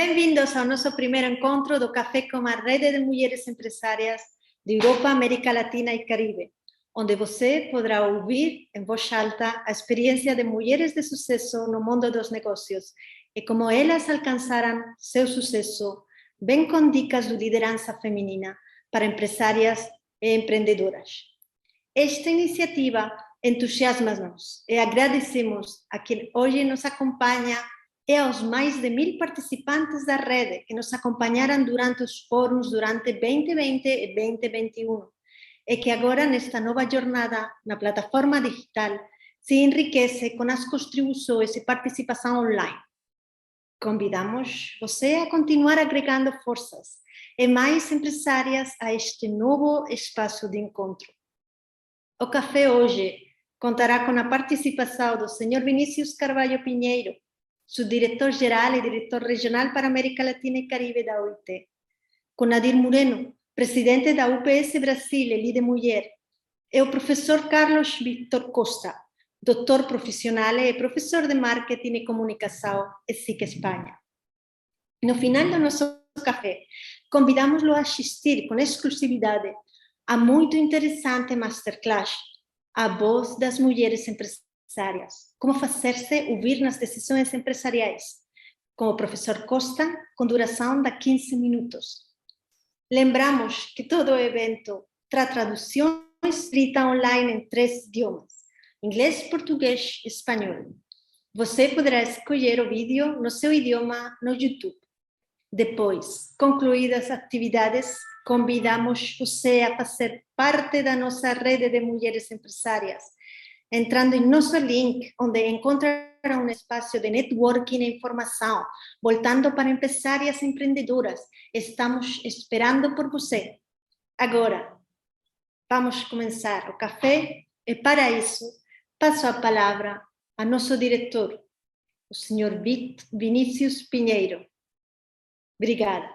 Bem-vindos ao nosso primeiro encontro do Café com a Rede de Mulheres Empresárias de Europa, América Latina e Caribe, onde você poderá ouvir em voz alta a experiência de mulheres de sucesso no mundo dos negócios e como elas alcançaram seu sucesso, bem com dicas de liderança feminina para empresárias e empreendedoras. Esta iniciativa entusiasma-nos e agradecemos a quem hoje nos acompanha e aos mais de 1000 participantes da rede que nos acompanharam durante os fóruns durante 2020 e 2021 e que agora, nesta nova jornada na plataforma digital, se enriquece com as contribuições e participação online. Convidamos você a continuar agregando forças e mais empresárias a este novo espaço de encontro. O café hoje contará com a participação do Sr. Vinícius Carvalho Pinheiro, subdiretor-geral e diretor regional para América Latina e Caribe da OIT, com Nadir Moreno, presidente da UPS Brasil e líder mulher, e o professor Carlos Víctor Costa, doutor profissional e professor de marketing e comunicação e SIC Espanha. No final do nosso café, convidamos-lo a assistir com exclusividade a muito interessante masterclass, A Voz das Mulheres Empresárias, como fazer-se ouvir nas decisões empresariais, com o professor Costa, com duração de 15 minutos. Lembramos que todo o evento traz tradução escrita online em 3 idiomas, inglês, português e espanhol. Você poderá escolher o vídeo no seu idioma no YouTube. Depois, concluídas as atividades, convidamos você a fazer parte da nossa rede de mulheres empresárias, entrando em nosso link, onde encontrará um espaço de networking e informação, voltando para empresárias empreendedoras. Estamos esperando por você. Agora, vamos começar o café e, para isso, passo a palavra a nosso diretor, o Sr. Vinícius Pinheiro. Obrigada.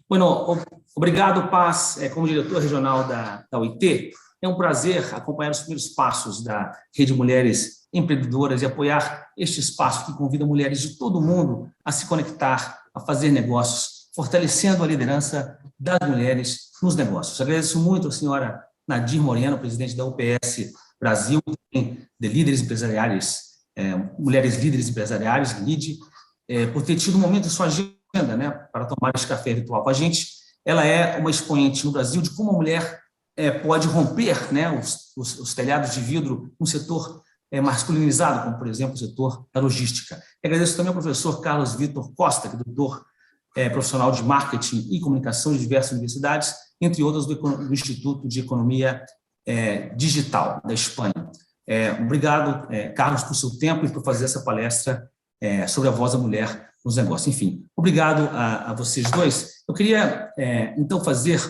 Bueno, obrigado, Paz. Como diretor regional da OIT, é um prazer acompanhar os primeiros passos da Rede Mulheres Empreendedoras e apoiar este espaço que convida mulheres de todo o mundo a se conectar, a fazer negócios, fortalecendo a liderança das mulheres nos negócios. Agradeço muito a senhora Nadir Moreno, presidente da UPS Brasil, de líderes empresariais, Mulheres Líderes Empresariais, LIDE, por ter tido um momento em sua agenda, né, para tomar esse café virtual com a gente. Ela é uma expoente no Brasil de como a mulher pode romper, né, os telhados de vidro no setor masculinizado, como, por exemplo, o setor da logística. E agradeço também ao professor Carlos Víctor Costa, que é doutor profissional de marketing e comunicação de diversas universidades, entre outras do Instituto de Economia Digital da Espanha. Obrigado, Carlos, por seu tempo e por fazer essa palestra sobre a voz da mulher nos negócios. Enfim, obrigado a vocês dois. Eu queria, então, fazer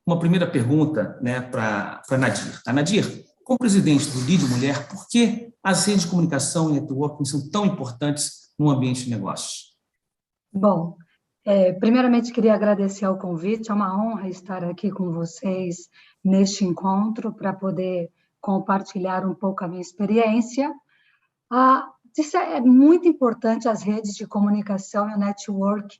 uma primeira pergunta, né, para Nadir. Nadir, como presidente do LIDE Mulher, por que as redes de comunicação e networking são tão importantes no ambiente de negócios? Bom, primeiramente queria agradecer ao convite, é uma honra estar aqui com vocês neste encontro para poder compartilhar um pouco a minha experiência. Isso é muito importante, as redes de comunicação e o network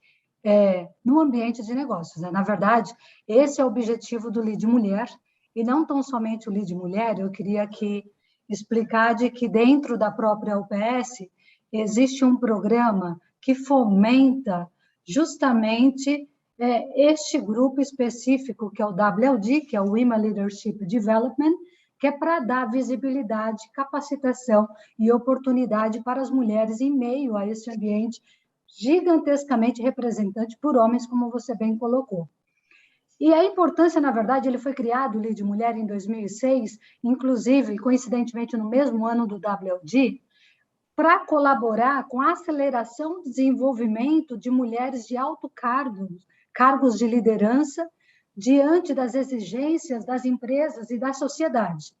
no ambiente de negócios, né? Na verdade, esse é o objetivo do LIDE Mulher, e não tão somente o LIDE Mulher. Eu queria aqui explicar de que dentro da própria UPS existe um programa que fomenta justamente este grupo específico, que é o WLD, que é o Women Leadership Development, que é para dar visibilidade, capacitação e oportunidade para as mulheres em meio a esse ambiente gigantescamente representante por homens, como você bem colocou. E a importância, na verdade, ele foi criado, o LIDE Mulher, em 2006, inclusive, coincidentemente, no mesmo ano do WLD, para colaborar com a aceleração do desenvolvimento de mulheres de alto cargos de liderança, diante das exigências das empresas e da sociedade,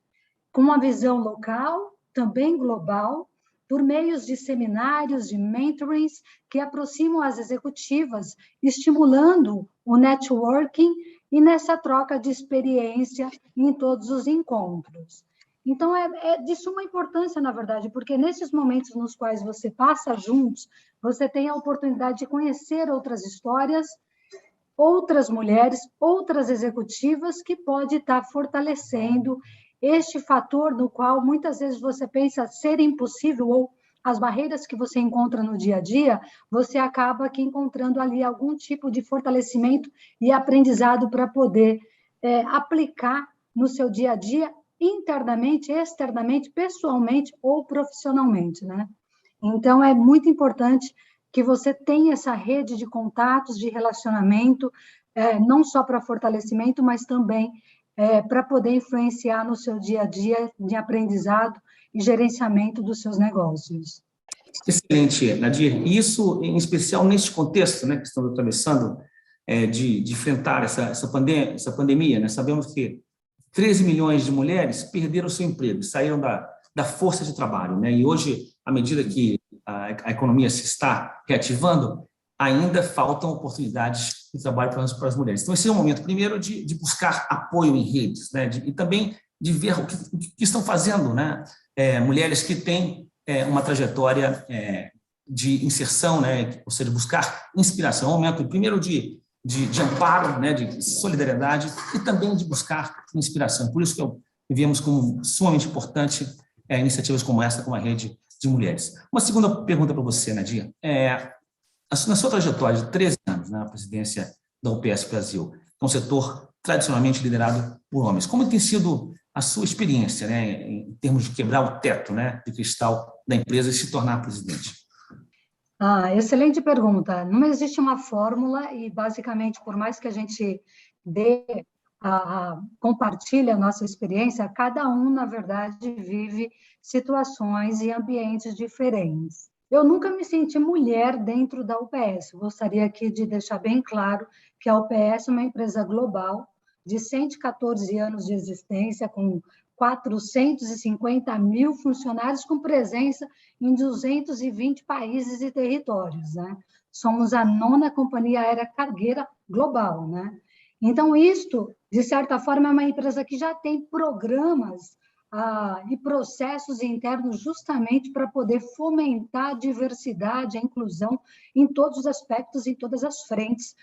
com uma visão local, também global, por meios de seminários, de mentorings, que aproximam as executivas, estimulando o networking e nessa troca de experiência em todos os encontros. Então, é de suma importância, na verdade, porque nesses momentos nos quais você passa juntos, você tem a oportunidade de conhecer outras histórias, outras mulheres, outras executivas que pode estar fortalecendo este fator no qual muitas vezes você pensa ser impossível ou as barreiras que você encontra no dia a dia, você acaba aqui encontrando ali algum tipo de fortalecimento e aprendizado para poder aplicar no seu dia a dia, internamente, externamente, pessoalmente ou profissionalmente, né? Então, é muito importante que você tenha essa rede de contatos, de relacionamento, não só para fortalecimento, mas também para poder influenciar no seu dia a dia de aprendizado e gerenciamento dos seus negócios. Excelente, Nadir. E isso, em especial, neste contexto, né, que estamos atravessando, de enfrentar essa pandemia, né? Sabemos que 13 milhões de mulheres perderam seu emprego, saíram da força de trabalho, né? E hoje, à medida que a economia se está reativando, ainda faltam oportunidades de trabalho para as mulheres. Então, esse é o momento, primeiro, de buscar apoio em redes, né? E também de ver o que estão fazendo, né? Mulheres que têm uma trajetória de inserção, né? Ou seja, buscar inspiração. É um momento, primeiro, de amparo, né? De solidariedade e também de buscar inspiração. Por isso que vemos como sumamente importante iniciativas como essa, como a Rede de Mulheres. Uma segunda pergunta para você, Nadir. Na sua trajetória de 13 anos na presidência da UPS Brasil, é um setor tradicionalmente liderado por homens, como tem sido a sua experiência, né, em termos de quebrar o teto, né, de cristal da empresa e se tornar presidente? Excelente pergunta. Não existe uma fórmula e, basicamente, por mais que a gente compartilhe a nossa experiência, cada um, na verdade, vive situações e ambientes diferentes. Eu nunca me senti mulher dentro da UPS. Gostaria aqui de deixar bem claro que a UPS é uma empresa global de 114 anos de existência, com 450 mil funcionários, com presença em 220 países e territórios, né? Somos a 9ª companhia aérea cargueira global, né? Então, isto, de certa forma, é uma empresa que já tem programas e processos internos justamente para poder fomentar a diversidade, a inclusão em todos os aspectos, em todas as frentes,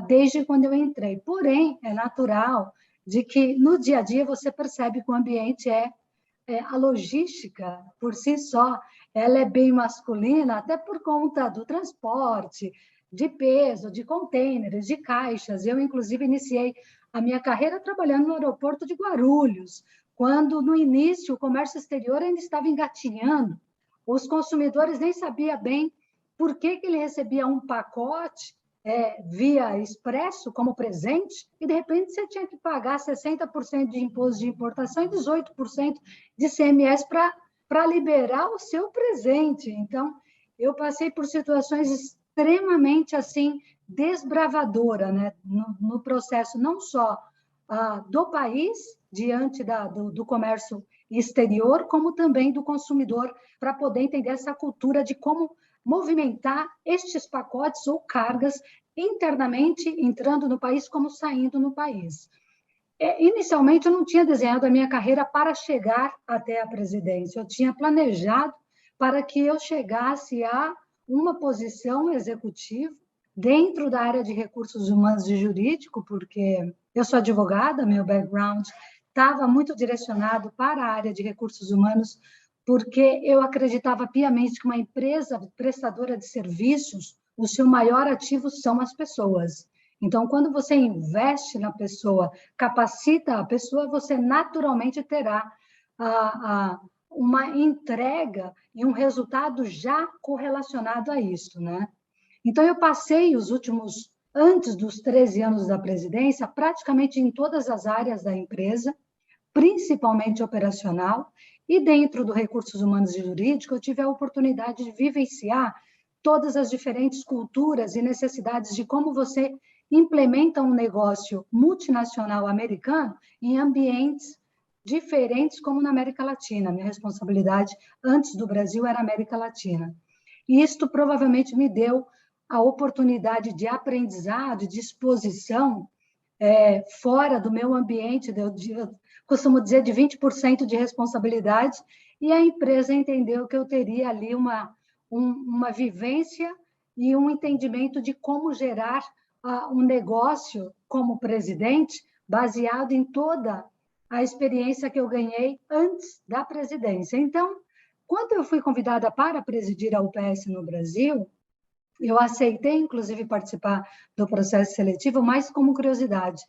desde quando eu entrei. Porém, é natural de que no dia a dia você percebe que o ambiente a logística, por si só, ela é bem masculina, até por conta do transporte, de peso, de contêineres, de caixas. Eu, inclusive, iniciei a minha carreira trabalhando no aeroporto de Guarulhos, quando, no início, o comércio exterior ainda estava engatinhando. Os consumidores nem sabiam bem por que ele recebia um pacote via expresso como presente, e, de repente, você tinha que pagar 60% de imposto de importação e 18% de ICMS para liberar o seu presente. Então, eu passei por situações extremamente assim desbravadora, né? No processo não só do país diante do comércio exterior, como também do consumidor, para poder entender essa cultura de como movimentar estes pacotes ou cargas internamente entrando no país como saindo no país. Inicialmente, eu não tinha desenhado a minha carreira para chegar até a presidência, eu tinha planejado para que eu chegasse a uma posição executiva dentro da área de recursos humanos e jurídico, porque eu sou advogada, meu background estava muito direcionado para a área de recursos humanos, porque eu acreditava piamente que uma empresa prestadora de serviços, o seu maior ativo são as pessoas. Então, quando você investe na pessoa, capacita a pessoa, você naturalmente terá uma entrega e um resultado já correlacionado a isso, né? Então, eu passei antes dos 13 anos da presidência, praticamente em todas as áreas da empresa, principalmente operacional, e dentro do recursos humanos e jurídico, eu tive a oportunidade de vivenciar todas as diferentes culturas e necessidades de como você implementa um negócio multinacional americano em ambientes diferentes, como na América Latina. Minha responsabilidade antes do Brasil era América Latina. E isto provavelmente me deu a oportunidade de aprendizado, de exposição fora do meu ambiente, eu costumo dizer de 20% de responsabilidade, e a empresa entendeu que eu teria ali uma vivência e um entendimento de como gerar um negócio como presidente, baseado em toda a experiência que eu ganhei antes da presidência. Então, quando eu fui convidada para presidir a UPS no Brasil, eu aceitei, inclusive, participar do processo seletivo, mas como curiosidade.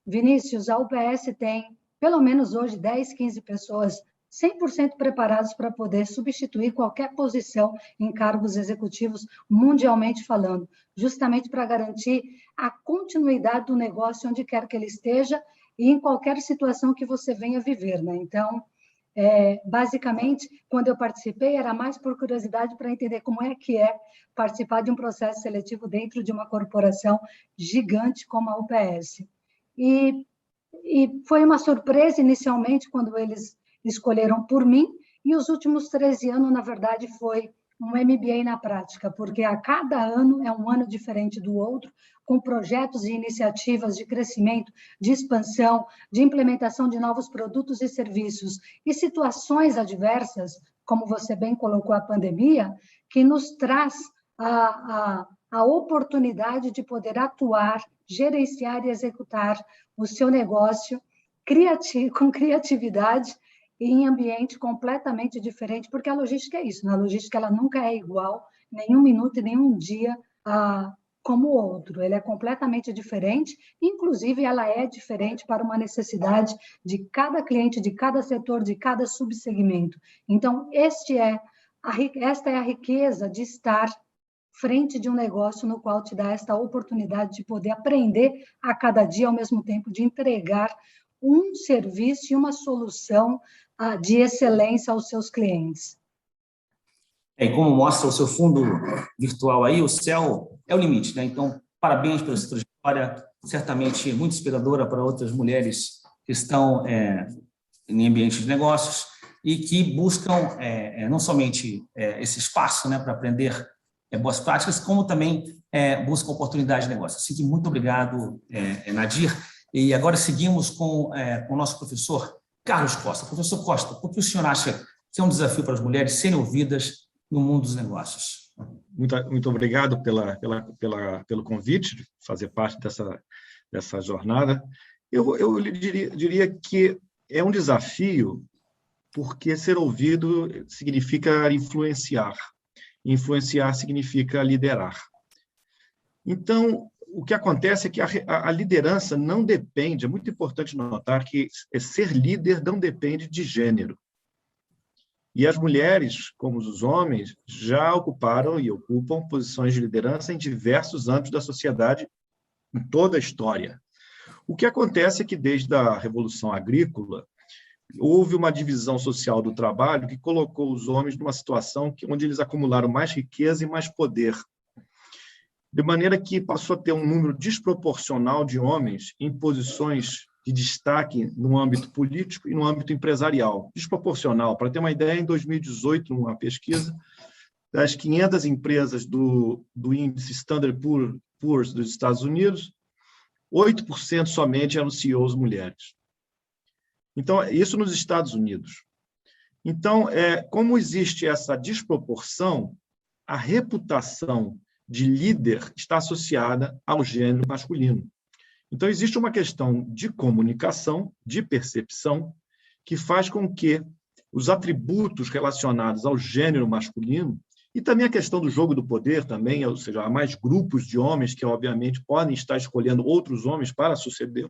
Vinícius, a UPS tem, pelo menos hoje, 10, 15 pessoas 100% preparadas para poder substituir qualquer posição em cargos executivos, mundialmente falando, justamente para garantir a continuidade do negócio onde quer que ele esteja e em qualquer situação que você venha viver, né? Então, basicamente, quando eu participei, era mais por curiosidade para entender como é que é participar de um processo seletivo dentro de uma corporação gigante como a UPS. E foi uma surpresa inicialmente quando eles escolheram por mim, e os últimos 13 anos, na verdade, foi um MBA na prática, porque a cada ano é um ano diferente do outro, com projetos e iniciativas de crescimento, de expansão, de implementação de novos produtos e serviços, e situações adversas, como você bem colocou, a pandemia, que nos traz a oportunidade de poder atuar, gerenciar e executar o seu negócio com criatividade e em ambiente completamente diferente, porque a logística é isso, né? A logística ela nunca é igual, nenhum minuto e nenhum dia como o outro, ele é completamente diferente, inclusive ela é diferente para uma necessidade de cada cliente, de cada setor, de cada subsegmento. Então, esta é a riqueza de estar frente de um negócio no qual te dá esta oportunidade de poder aprender a cada dia, ao mesmo tempo de entregar um serviço e uma solução de excelência aos seus clientes. E como mostra o seu fundo virtual aí, o céu é o limite, né? Então, parabéns pela sua trajetória, certamente muito inspiradora para outras mulheres que estão em ambientes de negócios e que buscam não somente esse espaço, né, para aprender boas práticas, como também buscam oportunidades de negócio. Assim que muito obrigado, Nadir. E agora seguimos com o nosso professor Carlos Costa. Professor Costa, por que o senhor acha que é um desafio para as mulheres serem ouvidas no mundo dos negócios? Muito obrigado pelo convite de fazer parte dessa jornada. Eu diria que é um desafio porque ser ouvido significa influenciar. Influenciar significa liderar. Então, o que acontece é que a liderança não depende, é muito importante notar que ser líder não depende de gênero. E as mulheres, como os homens, já ocuparam e ocupam posições de liderança em diversos âmbitos da sociedade, em toda a história. O que acontece é que, desde a Revolução Agrícola, houve uma divisão social do trabalho que colocou os homens numa situação onde eles acumularam mais riqueza e mais poder, de maneira que passou a ter um número desproporcional de homens em posições de destaque no âmbito político e no âmbito empresarial. Desproporcional. Para ter uma ideia, em 2018, numa pesquisa, das 500 empresas do índice Standard Poor's dos Estados Unidos, 8% somente eram CEOs mulheres. Então, isso nos Estados Unidos. Então, como existe essa desproporção, a reputação de líder está associada ao gênero masculino. Então, existe uma questão de comunicação, de percepção, que faz com que os atributos relacionados ao gênero masculino, e também a questão do jogo do poder também, ou seja, há mais grupos de homens que, obviamente, podem estar escolhendo outros homens para suceder,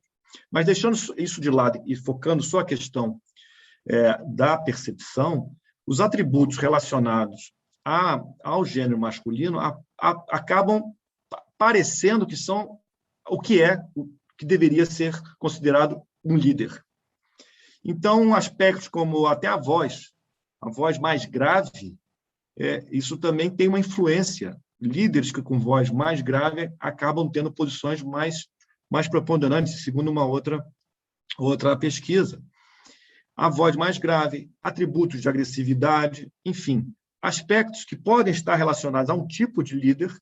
mas deixando isso de lado e focando só a questão da percepção, os atributos relacionados ao gênero masculino acabam parecendo que são o que deveria ser considerado um líder. Então, aspectos como até a voz mais grave, isso também tem uma influência. Líderes que com voz mais grave acabam tendo posições mais preponderantes, segundo uma outra pesquisa. A voz mais grave, atributos de agressividade, enfim, aspectos que podem estar relacionados a um tipo de líder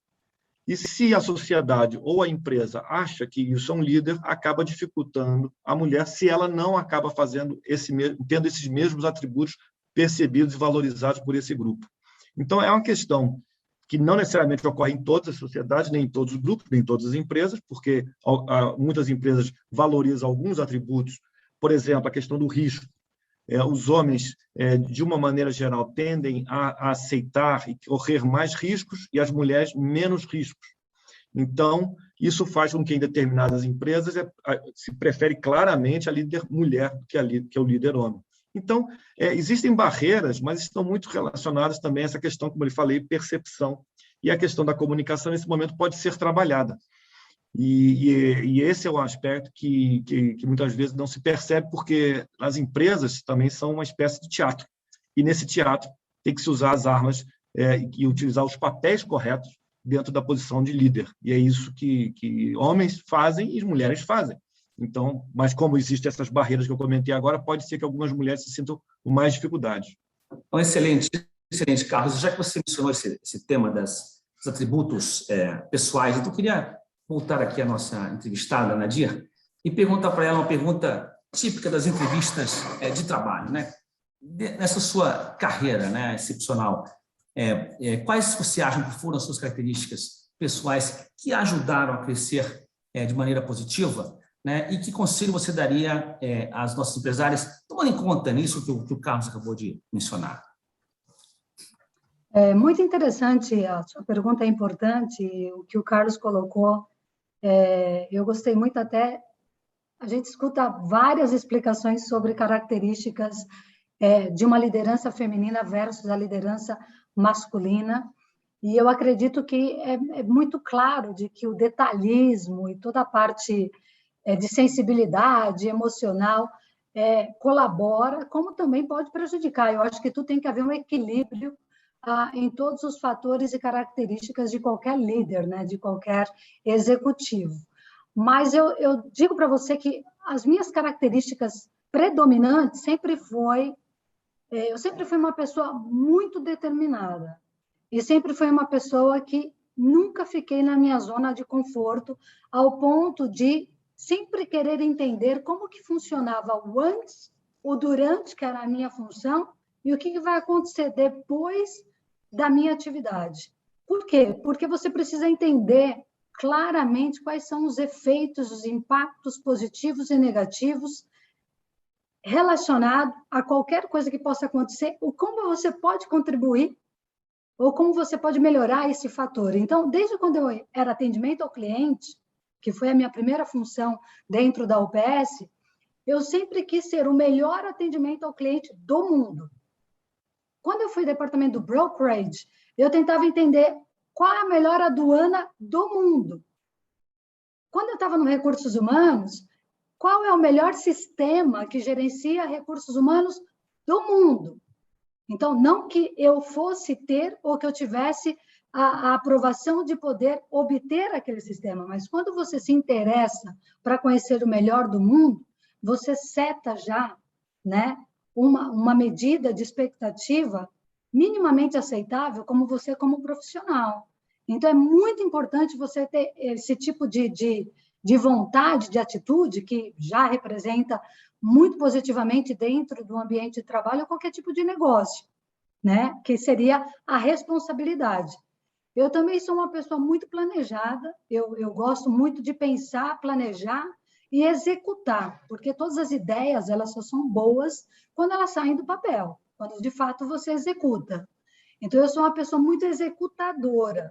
E se a sociedade ou a empresa acha que isso é um líder, acaba dificultando a mulher se ela não acaba tendo esses mesmos atributos percebidos e valorizados por esse grupo. Então, é uma questão que não necessariamente ocorre em todas as sociedades, nem em todos os grupos, nem em todas as empresas, porque muitas empresas valorizam alguns atributos, por exemplo, a questão do risco. Os homens, de uma maneira geral, tendem a aceitar e correr mais riscos e as mulheres menos riscos. Então, isso faz com que em determinadas empresas se prefere claramente a líder mulher do que o líder homem. Então, existem barreiras, mas estão muito relacionadas também a essa questão, como eu falei, percepção. E a questão da comunicação, nesse momento, pode ser trabalhada. E esse é o aspecto que muitas vezes não se percebe, porque as empresas também são uma espécie de teatro. E nesse teatro tem que se usar as armas e utilizar os papéis corretos dentro da posição de líder. E é isso que homens fazem e as mulheres fazem. Então, mas como existem essas barreiras que eu comentei agora, pode ser que algumas mulheres se sintam com mais dificuldade. Então, excelente, Carlos. Já que você mencionou esse tema dos atributos pessoais, então eu queria voltar aqui à nossa entrevistada, Nadir, e perguntar para ela uma pergunta típica das entrevistas de trabalho, né? Nessa sua carreira, né, excepcional, quais você acha que foram as suas características pessoais que ajudaram a crescer de maneira positiva, né? E que conselho você daria às nossas empresárias, tomando em conta nisso que o Carlos acabou de mencionar? É muito interessante, a sua pergunta é importante, o que o Carlos colocou. Eu gostei muito até, a gente escuta várias explicações sobre características de uma liderança feminina versus a liderança masculina, e eu acredito que é muito claro de que o detalhismo e toda a parte de sensibilidade emocional colabora, como também pode prejudicar. Eu acho que tudo tem que haver um equilíbrio em todos os fatores e características de qualquer líder, né, de qualquer executivo. Mas eu digo para você que as minhas características predominantes eu sempre fui uma pessoa muito determinada e sempre fui uma pessoa que nunca fiquei na minha zona de conforto ao ponto de sempre querer entender como que funcionava o antes, o durante, que era a minha função, e o que vai acontecer depois da minha atividade. Por quê? Porque você precisa entender claramente quais são os efeitos, os impactos positivos e negativos relacionados a qualquer coisa que possa acontecer, ou como você pode contribuir, ou como você pode melhorar esse fator. Então, desde quando eu era atendimento ao cliente, que foi a minha primeira função dentro da UPS, eu sempre quis ser o melhor atendimento ao cliente do mundo. Quando eu fui ao departamento do brokerage, eu tentava entender qual é a melhor aduana do mundo. Quando eu estava no recursos humanos, qual é o melhor sistema que gerencia recursos humanos do mundo? Então, não que eu fosse ter ou que eu tivesse a aprovação de poder obter aquele sistema, mas quando você se interessa para conhecer o melhor do mundo, você seta já, né, uma medida de expectativa minimamente aceitável como profissional. Então, é muito importante você ter esse tipo de vontade, de atitude, que já representa muito positivamente dentro do ambiente de trabalho qualquer tipo de negócio, né? Que seria a responsabilidade. Eu também sou uma pessoa muito planejada, eu gosto muito de pensar, planejar e executar, porque todas as ideias elas só são boas quando elas saem do papel, quando de fato você executa. Então, eu sou uma pessoa muito executadora.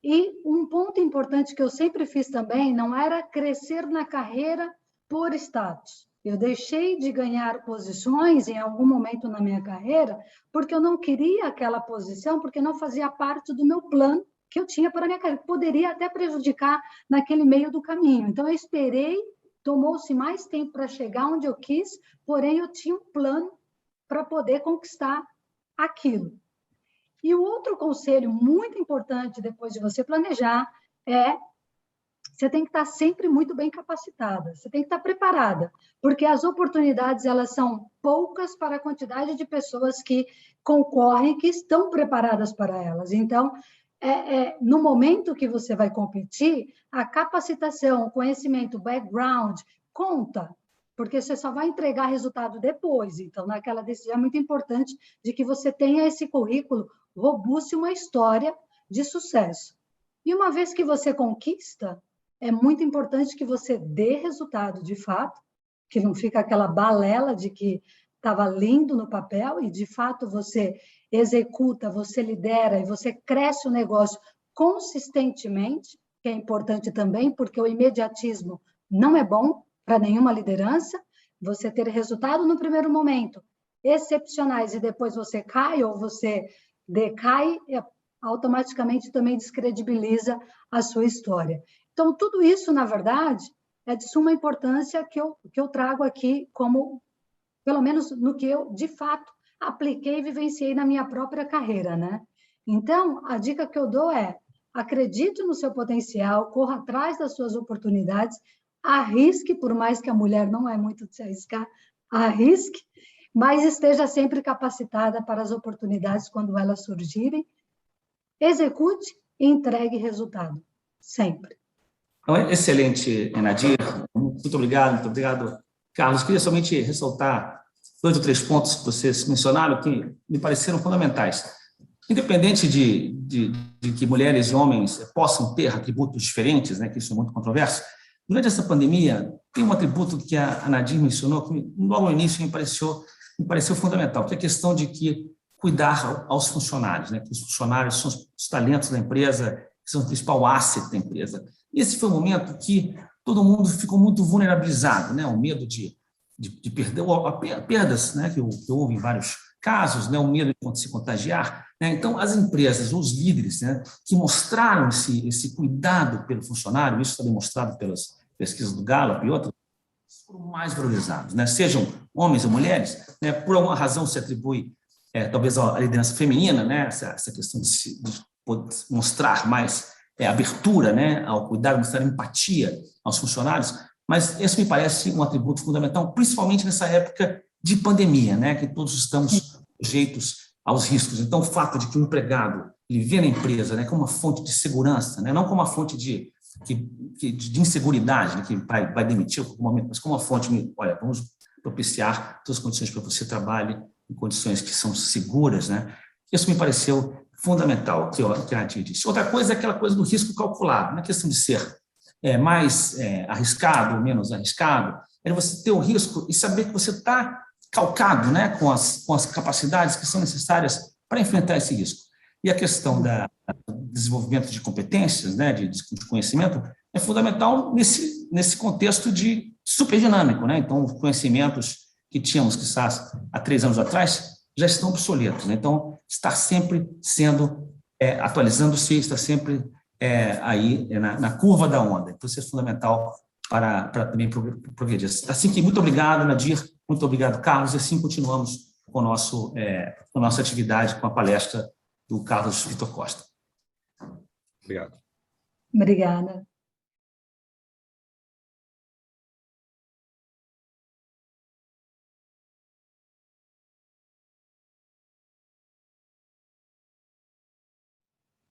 E um ponto importante que eu sempre fiz também não era crescer na carreira por status. Eu deixei de ganhar posições em algum momento na minha carreira porque eu não queria aquela posição, porque não fazia parte do meu plano que eu tinha para a minha carreira. Poderia até prejudicar naquele meio do caminho. Então, eu esperei, tomou-se mais tempo para chegar onde eu quis, porém, eu tinha um plano para poder conquistar aquilo. E o outro conselho muito importante depois de você planejar você tem que estar sempre muito bem capacitada, você tem que estar preparada, porque as oportunidades elas são poucas para a quantidade de pessoas que concorrem, que estão preparadas para elas. Então, no momento que você vai competir, a capacitação, o conhecimento, o background, conta, porque você só vai entregar resultado depois. Então, naquela decisão é muito importante de que você tenha esse currículo robusto e uma história de sucesso. E uma vez que você conquista, é muito importante que você dê resultado de fato, que não fica aquela balela de que estava lindo no papel e, de fato, você executa, você lidera e você cresce o negócio consistentemente, que é importante também, porque o imediatismo não é bom para nenhuma liderança. Você ter resultado no primeiro momento, excepcionais, e depois você cai ou você decai, automaticamente também descredibiliza a sua história. Então, tudo isso, na verdade, é de suma importância que eu trago aqui como, pelo menos no que eu, de fato, apliquei e vivenciei na minha própria carreira, né? Então, a dica que eu dou é: acredite no seu potencial, corra atrás das suas oportunidades, arrisque, por mais que a mulher não é muito de se arriscar, arrisque, mas esteja sempre capacitada para as oportunidades quando elas surgirem, execute e entregue resultado, sempre. Então, excelente, Nadir. Muito obrigado, Carlos. Queria somente ressaltar 2 ou 3 pontos que vocês mencionaram que me pareceram fundamentais. Independente de que mulheres e homens possam ter atributos diferentes, né, que isso é muito controverso, durante essa pandemia, tem um atributo que a Nadir mencionou, que logo no início me pareceu fundamental, que é a questão de que cuidar aos funcionários, né, que os funcionários são os talentos da empresa, que são o principal asset da empresa. E esse foi um momento que todo mundo ficou muito vulnerabilizado, né, o medo de perder, perdas, né, que houve em vários casos, né, o medo de se contagiar. Né? Então, as empresas, os líderes, né, que mostraram esse cuidado pelo funcionário, isso está demonstrado pelas pesquisas do Gallup e outras, foram mais valorizados, né? Sejam homens ou mulheres, né? Por alguma razão se atribui, talvez, a liderança feminina, né? Essa questão de mostrar mais abertura, né, ao cuidado, mostrar empatia aos funcionários, mas esse me parece um atributo fundamental, principalmente nessa época de pandemia, né, que todos estamos sujeitos aos riscos. Então, o fato de que o empregado ele vê na empresa, né, como uma fonte de segurança, né, não como uma fonte de inseguridade, né, que vai demitir em algum momento, mas como uma fonte de, olha, vamos propiciar todas as condições para que você trabalhe em condições que são seguras, né? Isso me pareceu fundamental, que a Nadir disse. Outra coisa é aquela coisa do risco calculado, não é questão de ser mais arriscado ou menos arriscado, é você ter o risco e saber que você está calcado, né, com as capacidades que são necessárias para enfrentar esse risco. E a questão do desenvolvimento de competências, né, de conhecimento, é fundamental nesse contexto de super dinâmico, né? Então, os conhecimentos que tínhamos, quizás, há 3 anos atrás, já estão obsoletos, né? Então, está sempre sendo, atualizando-se, está sempre aí na curva da onda. Então, isso é fundamental para também progredir. Assim que, muito obrigado, Nadir, muito obrigado, Carlos, e assim continuamos com a nossa atividade, com a palestra do Carlos Vitor Costa. Obrigado. Obrigada.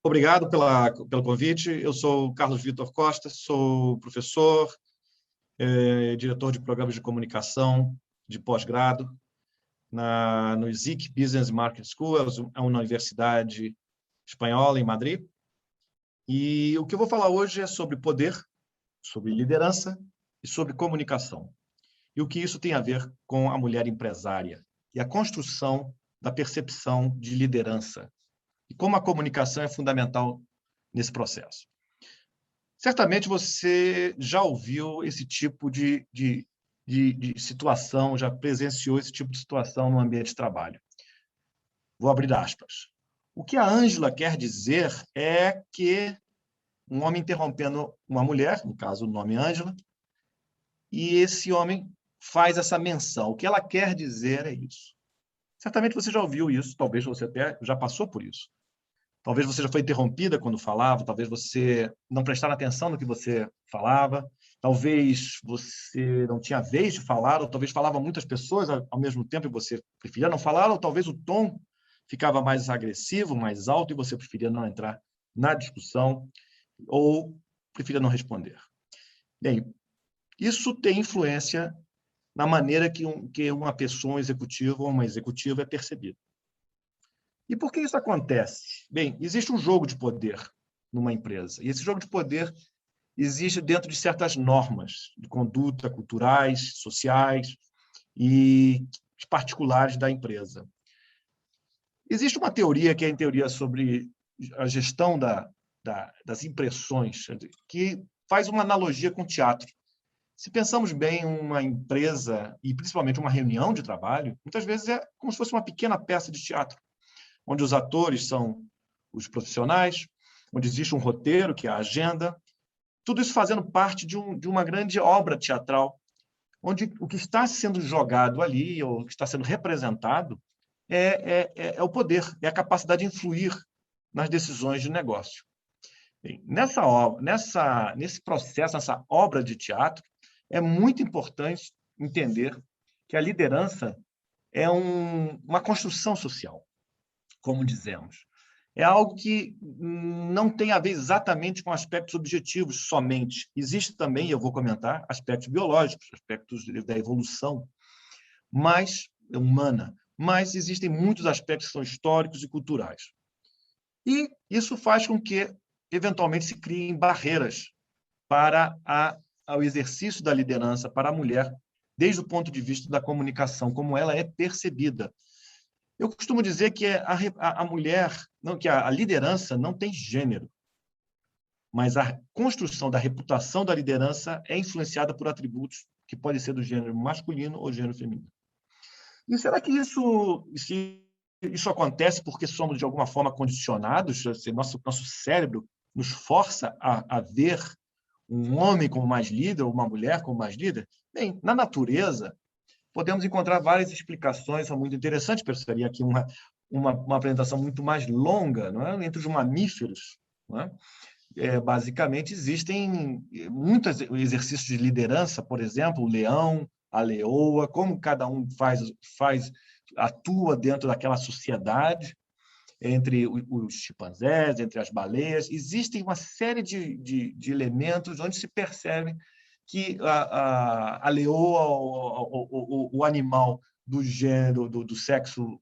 Obrigado pelo convite. Eu sou o Carlos Vitor Costa, sou professor, diretor de programas de comunicação de pós-grado no ISIC Business Market School, é uma universidade espanhola em Madrid. E o que eu vou falar hoje é sobre poder, sobre liderança e sobre comunicação. E o que isso tem a ver com a mulher empresária e a construção da percepção de liderança. E como a comunicação é fundamental nesse processo. Certamente você já ouviu esse tipo de situação, já presenciou esse tipo de situação no ambiente de trabalho. Vou abrir aspas. O que a Ângela quer dizer é que um homem interrompendo uma mulher, no caso o nome Ângela, e esse homem faz essa menção. O que ela quer dizer é isso. Certamente você já ouviu isso, talvez você até já passou por isso. Talvez você já foi interrompida quando falava, talvez você não prestara atenção no que você falava, talvez você não tinha vez de falar, ou talvez falava muitas pessoas ao mesmo tempo e você preferia não falar, ou talvez o tom ficava mais agressivo, mais alto e você preferia não entrar na discussão, ou prefira não responder. Bem, isso tem influência na maneira que uma pessoa, um executivo ou uma executiva é percebida. E por que isso acontece? Bem, existe um jogo de poder numa empresa, e esse jogo de poder existe dentro de certas normas de conduta culturais, sociais e particulares da empresa. Existe uma teoria, que é a teoria sobre a gestão das impressões, que faz uma analogia com o teatro. Se pensamos bem, uma empresa, e principalmente uma reunião de trabalho, muitas vezes é como se fosse uma pequena peça de teatro, onde os atores são os profissionais, onde existe um roteiro, que é a agenda, tudo isso fazendo parte de uma grande obra teatral, onde o que está sendo jogado ali, ou o que está sendo representado, é o poder, é a capacidade de influir nas decisões de negócio. Bem, nesse processo, nessa obra de teatro, é muito importante entender que a liderança é uma construção social, como dizemos. É algo que não tem a ver exatamente com aspectos objetivos somente. Existe também, eu vou comentar, aspectos biológicos, aspectos da evolução humana, mas existem muitos aspectos que são históricos e culturais. E isso faz com que, eventualmente, se criem barreiras para ao exercício da liderança para a mulher, desde o ponto de vista da comunicação, como ela é percebida. Eu costumo dizer que a mulher, que a liderança não tem gênero, mas a construção da reputação da liderança é influenciada por atributos que podem ser do gênero masculino ou gênero feminino. E será que isso acontece porque somos, de alguma forma, condicionados? Nosso cérebro nos força a ver um homem como mais líder ou uma mulher como mais líder? Bem, na natureza, podemos encontrar várias explicações, são muito interessantes, seria aqui uma apresentação muito mais longa, não é? Entre os mamíferos, não é? Basicamente, existem muitos exercícios de liderança, por exemplo, o leão, a leoa, como cada um atua dentro daquela sociedade, entre os chimpanzés, entre as baleias. Existem uma série de elementos onde se percebe que a leoa, o animal do gênero, do sexo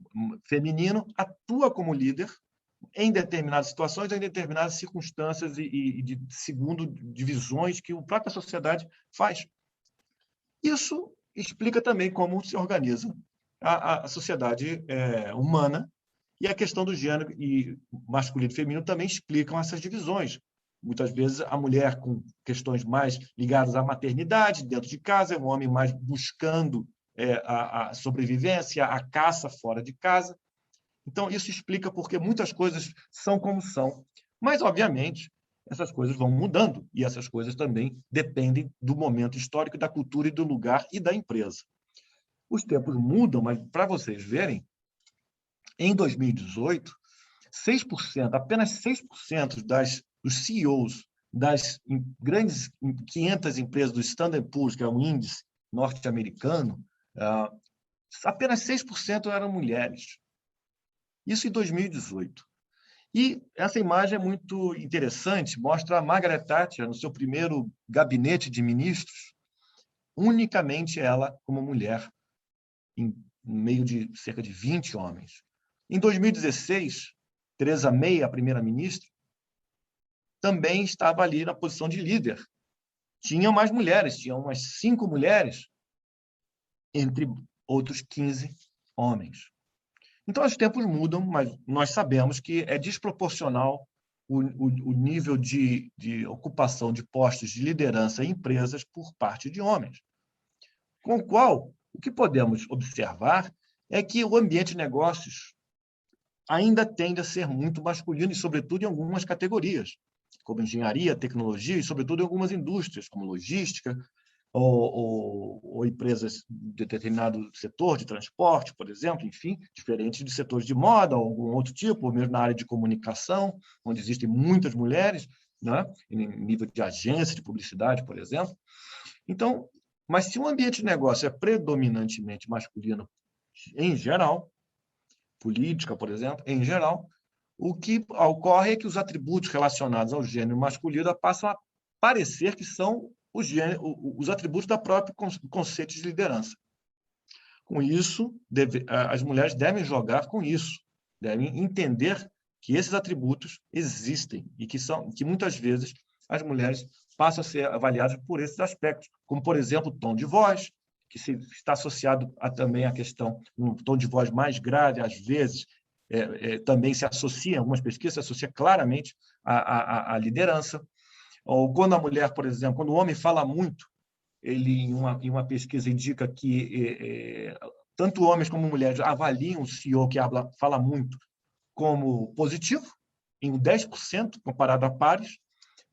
feminino, atua como líder em determinadas situações, em determinadas circunstâncias segundo divisões que a própria sociedade faz. Isso explica também como se organiza a sociedade humana, e a questão do gênero e masculino e feminino também explicam essas divisões. Muitas vezes a mulher com questões mais ligadas à maternidade, dentro de casa, o homem mais buscando a sobrevivência, a caça fora de casa. Então, isso explica porque muitas coisas são como são. Mas, obviamente, essas coisas vão mudando, e essas coisas também dependem do momento histórico, da cultura e do lugar e da empresa. Os tempos mudam, mas, para vocês verem, em 2018, apenas 6% dos CEOs das grandes 500 empresas do Standard & Poor's, que é um índice norte-americano, apenas 6% eram mulheres. Isso em 2018. E essa imagem é muito interessante, mostra a Margaret Thatcher no seu primeiro gabinete de ministros, unicamente ela como mulher, em meio de cerca de 20 homens. Em 2016, Theresa May, a primeira-ministra, também estava ali na posição de líder. Tinha mais mulheres, tinha umas 5 mulheres, entre outros 15 homens. Então, os tempos mudam, mas nós sabemos que é desproporcional o nível de ocupação de postos de liderança em empresas por parte de homens. Com o qual, o que podemos observar é que o ambiente de negócios ainda tende a ser muito masculino, e, sobretudo, em algumas categorias, como engenharia, tecnologia, e, sobretudo, em algumas indústrias, como logística, ou empresas de determinado setor de transporte, por exemplo, enfim, diferente de setores de moda, ou algum outro tipo, ou mesmo na área de comunicação, onde existem muitas mulheres, né, em nível de agência de publicidade, por exemplo. Então, mas se o ambiente de negócio é predominantemente masculino em geral, política, por exemplo, em geral, o que ocorre é que os atributos relacionados ao gênero masculino passam a parecer que são os atributos da própria conceito de liderança. Com isso, as mulheres devem jogar com isso, devem entender que esses atributos existem e que muitas vezes as mulheres passam a ser avaliadas por esses aspectos, como, por exemplo, o tom de voz, que está associado também à questão, um tom de voz mais grave, às vezes, também se associa, em algumas pesquisas, se associa claramente à liderança. Ou quando a mulher, por exemplo, quando o homem fala muito, ele, em uma pesquisa, indica que tanto homens como mulheres avaliam o CEO que fala muito como positivo, em 10% comparado a pares,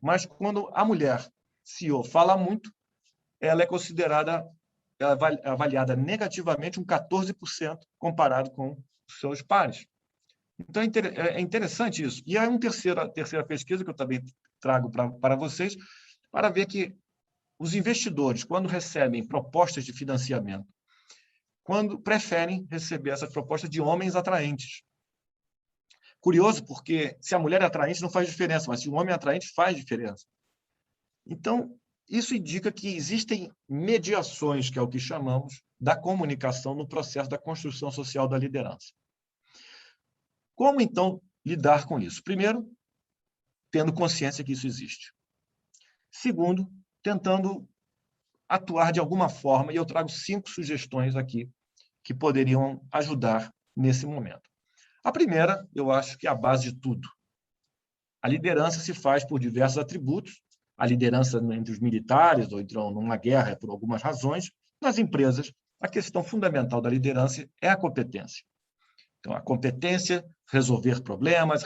mas quando a mulher CEO fala muito, ela é considerada, avaliada negativamente, um 14% comparado com os seus pares. Então, é interessante isso. E há uma terceira pesquisa que eu também trago para vocês, para ver que os investidores, quando recebem propostas de financiamento, quando preferem receber essas propostas de homens atraentes. Curioso, porque se a mulher é atraente não faz diferença, mas se o homem é atraente faz diferença. Então, isso indica que existem mediações, que é o que chamamos, da comunicação no processo da construção social da liderança. Como, então, lidar com isso? Primeiro, tendo consciência que isso existe. Segundo, tentando atuar de alguma forma, e eu trago 5 sugestões aqui que poderiam ajudar nesse momento. A primeira, eu acho que é a base de tudo. A liderança se faz por diversos atributos. A liderança entre os militares, ou então numa guerra, por algumas razões. Nas empresas, a questão fundamental da liderança é a competência. Então, a competência, resolver problemas,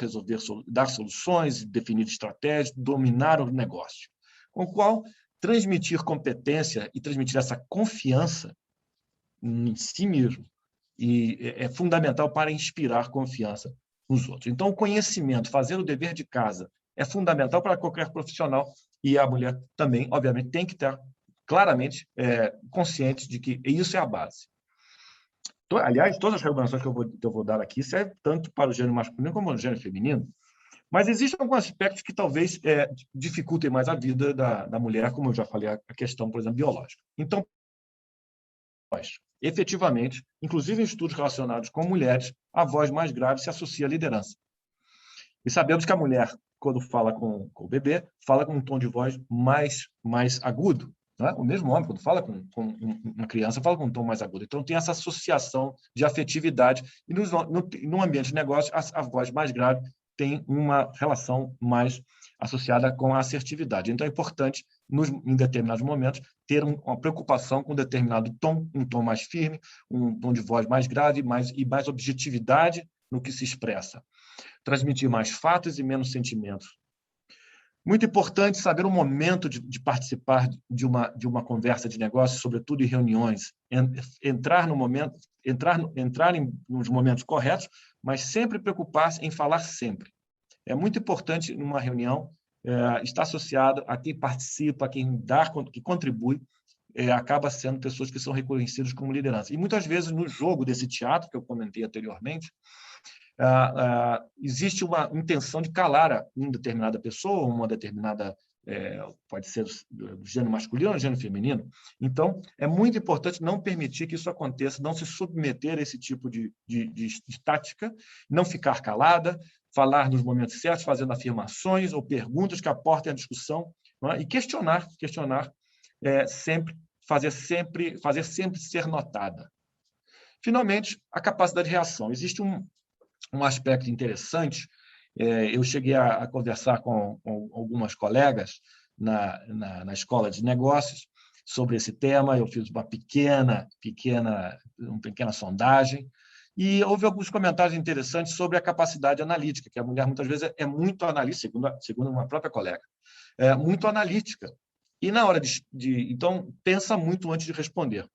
dar soluções, definir estratégias, dominar o negócio. Com o qual transmitir competência e transmitir essa confiança em si mesmo e é fundamental para inspirar confiança nos outros. Então, o conhecimento, fazer o dever de casa, é fundamental para qualquer profissional e a mulher também, obviamente, tem que estar claramente consciente de que isso é a base. Aliás, todas as recomendações que eu vou dar aqui servem tanto para o gênero masculino como o gênero feminino, mas existem alguns aspectos que talvez dificultem mais a vida da mulher, como eu já falei, a questão, por exemplo, biológica. Então, efetivamente, inclusive em estudos relacionados com mulheres, a voz mais grave se associa à liderança. E sabemos que a mulher, quando fala com o bebê, fala com um tom de voz mais agudo. Né? O mesmo homem, quando fala com uma criança, fala com um tom mais agudo. Então, tem essa associação de afetividade. E no ambiente de negócio, a voz mais grave tem uma relação mais associada com a assertividade. Então, é importante, em determinados momentos, ter uma preocupação com um determinado tom, um tom mais firme, um tom de voz mais grave e mais objetividade no que se expressa. Transmitir mais fatos e menos sentimentos. Muito importante saber o momento de participar de uma conversa de negócio, sobretudo em reuniões. Entrar nos momentos corretos, mas sempre preocupar-se em falar sempre. É muito importante, numa reunião, estar associado a quem participa, a quem que contribui, acaba sendo pessoas que são reconhecidas como liderança. E muitas vezes, no jogo desse teatro, que eu comentei anteriormente, existe uma intenção de calar uma determinada pessoa, uma determinada, pode ser do gênero masculino ou do gênero feminino. Então, é muito importante não permitir que isso aconteça, não se submeter a esse tipo de tática, não ficar calada, falar nos momentos certos, fazendo afirmações ou perguntas que aportem a discussão, não é? E questionar sempre, fazer sempre ser notada. Finalmente, a capacidade de reação. Existe um aspecto interessante. Eu cheguei a conversar com algumas colegas na escola de negócios sobre esse tema. Eu fiz uma pequena sondagem e houve alguns comentários interessantes sobre a capacidade analítica, que a mulher muitas vezes é muito analítica, segundo uma própria colega, muito analítica. E na hora então, pensa muito antes de responder.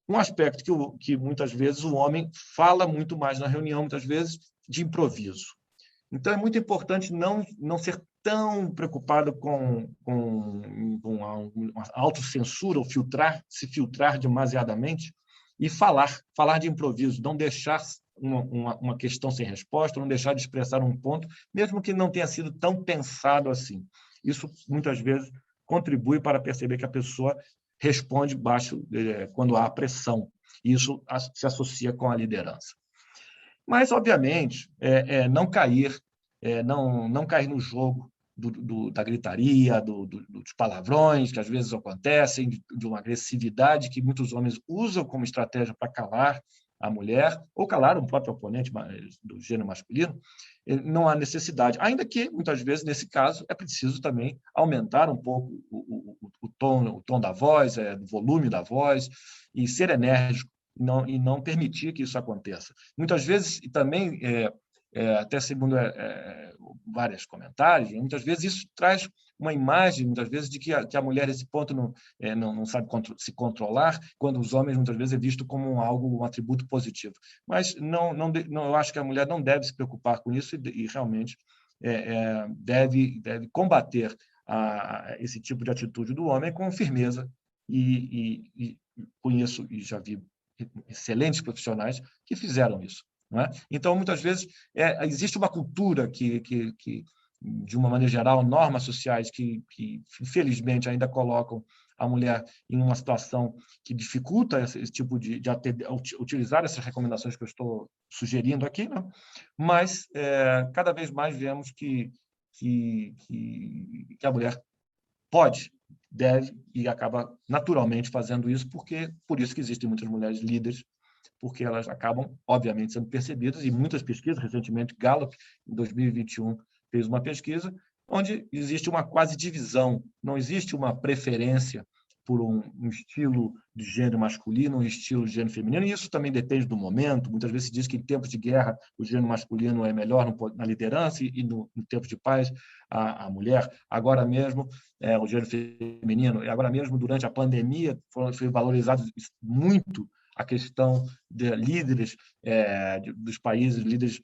Um aspecto que muitas vezes o homem fala muito mais na reunião, muitas vezes, de improviso. Então, é muito importante não ser tão preocupado com a autocensura ou se filtrar demasiadamente e falar de improviso, não deixar uma questão sem resposta, não deixar de expressar um ponto, mesmo que não tenha sido tão pensado assim. Isso, muitas vezes, contribui para perceber que a pessoa responde quando há pressão. Isso se associa com a liderança. Mas, obviamente, não cair no jogo da gritaria, dos palavrões que às vezes acontecem, de uma agressividade que muitos homens usam como estratégia para calar a mulher, ou calar um próprio oponente do gênero masculino. Não há necessidade, ainda que, muitas vezes, nesse caso, é preciso também aumentar um pouco o tom da voz, o volume da voz, e ser enérgico, e não permitir que isso aconteça. Muitas vezes, e também, até segundo vários comentários, muitas vezes isso traz uma imagem, muitas vezes, de que a mulher, nesse ponto, não sabe se controlar, quando os homens, muitas vezes, é visto como um atributo positivo. Mas eu acho que a mulher não deve se preocupar com isso e realmente deve combater esse tipo de atitude do homem com firmeza. E conheço e já vi excelentes profissionais que fizeram isso. Não é? Então, muitas vezes, existe uma cultura que, de uma maneira geral, normas sociais que infelizmente, ainda colocam a mulher em uma situação que dificulta esse tipo de utilizar essas recomendações que eu estou sugerindo aqui, né? Mas cada vez mais vemos que a mulher pode, deve e acaba naturalmente fazendo isso, por isso que existem muitas mulheres líderes, porque elas acabam, obviamente, sendo percebidas, e muitas pesquisas, recentemente, Gallup, em 2021, fez uma pesquisa onde existe uma quase divisão, não existe uma preferência por um estilo de gênero masculino, um estilo de gênero feminino, e isso também depende do momento. Muitas vezes se diz que em tempos de guerra o gênero masculino é melhor na liderança e no tempo de paz a mulher. Agora mesmo o gênero feminino, e agora mesmo durante a pandemia foi valorizado muito a questão de líderes dos países, líderes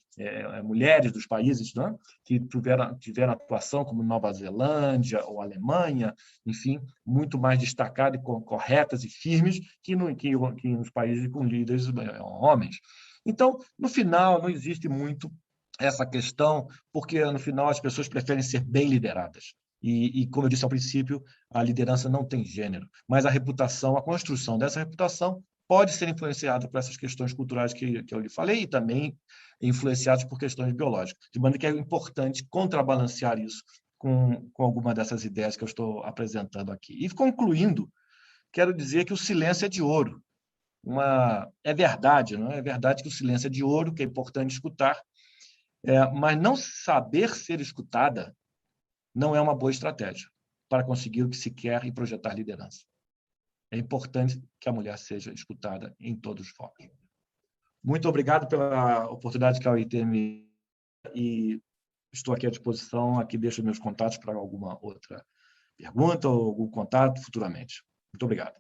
mulheres dos países, né, que tiveram atuação, como Nova Zelândia ou Alemanha, enfim, muito mais destacadas, corretas e firmes que nos países com líderes homens. Então, no final, não existe muito essa questão, porque no final as pessoas preferem ser bem lideradas. E, como eu disse ao princípio, a liderança não tem gênero, mas a reputação, a construção dessa reputação pode ser influenciada por essas questões culturais que eu lhe falei e também influenciadas por questões biológicas. De maneira que é importante contrabalancear isso com alguma dessas ideias que eu estou apresentando aqui. E, concluindo, quero dizer que o silêncio é de ouro. É verdade, não é? É verdade que o silêncio é de ouro, que é importante escutar, mas não saber ser escutada não é uma boa estratégia para conseguir o que se quer e projetar liderança. É importante que a mulher seja escutada em todos os focos. Muito obrigado pela oportunidade que a OIT me deu e estou aqui à disposição. Aqui deixo meus contatos para alguma outra pergunta ou algum contato futuramente. Muito obrigado.